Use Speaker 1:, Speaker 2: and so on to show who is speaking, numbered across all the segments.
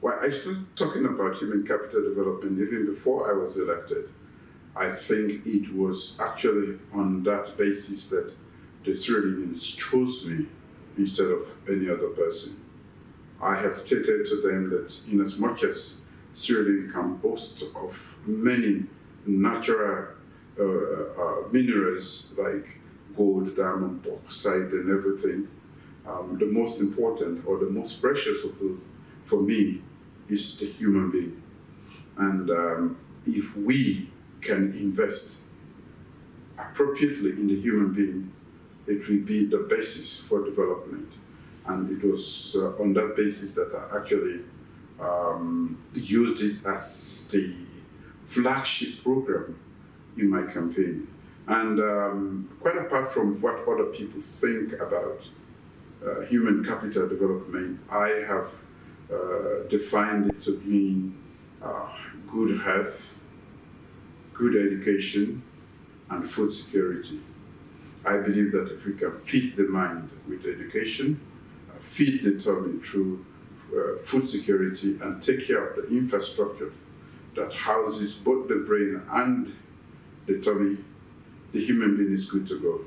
Speaker 1: Well, I started talking about human capital development even before I was elected. I think it was actually on that basis that the Sierra Leoneans chose me instead of any other person. I have stated to them that in as much as Sierra Leone can boast of many natural minerals like gold, diamond, bauxite, and everything, the most important or the most precious of those for me is the human being. And if we can invest appropriately in the human being, it will be the basis for development. And it was on that basis that I actually used it as the flagship program in my campaign. And quite apart from what other people think about human capital development, I have defined it to mean good health, good education, and food security. I believe that if we can feed the mind with education, feed the tummy through food security, and take care of the infrastructure that houses both the brain and the tummy, the human being is good to go.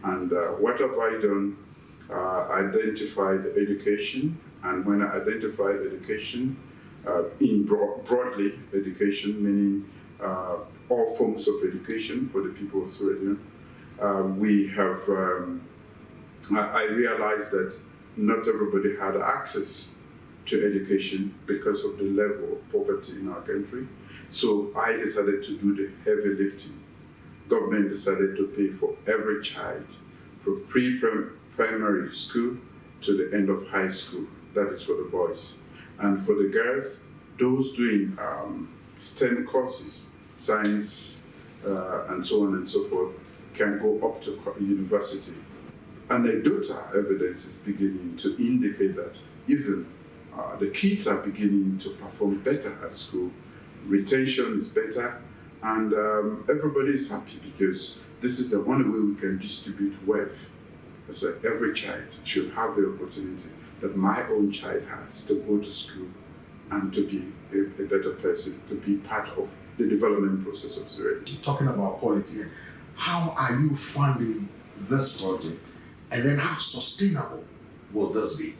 Speaker 1: And what have I done? Identified education, and when I identified education, broadly education, meaning all forms of education for the people of Sierra Leone, we have, I realized that not everybody had access to education because of the level of poverty in our country. So I decided to do the heavy lifting. Government decided to pay for every child from pre-primary school to the end of high school. That is for the boys. And for the girls, those doing STEM courses, science, and so on and so forth, can go up to university. Anecdotal evidence is beginning to indicate that even the kids are beginning to perform better at school. Retention is better, and everybody is happy because this is the only way we can distribute wealth. So every child should have the opportunity that my own child has to go to school and to be a better person, to be part of the development process of Sierra Leone.
Speaker 2: Talking about quality, how are you funding this project? And then how sustainable will this be?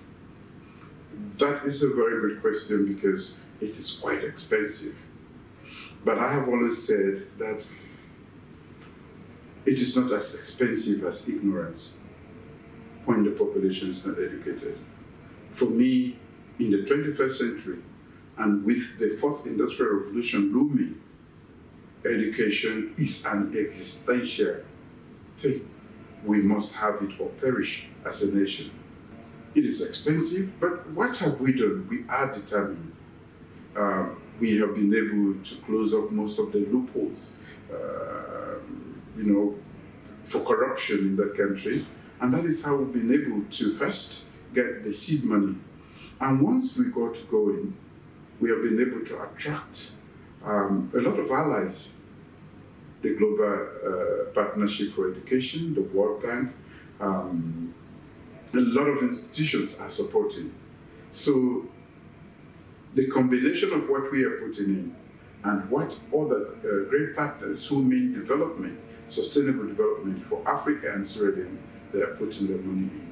Speaker 1: That is a very good question because it is quite expensive. But I have always said that it is not as expensive as ignorance when the population is not educated. For me, in the 21st century, and with the fourth industrial revolution looming, education is an existential thing. We must have it or perish as a nation. It is expensive, but what have we done? We are determined. We have been able to close up most of the loopholes, for corruption in that country. And that is how we've been able to first get the seed money. And once we got going, we have been able to attract a lot of allies. The Global Partnership for Education, the World Bank, a lot of institutions are supporting. So the combination of what we are putting in and what other great partners who mean development, sustainable development for Africa and Sierra Leone, they are putting their money in.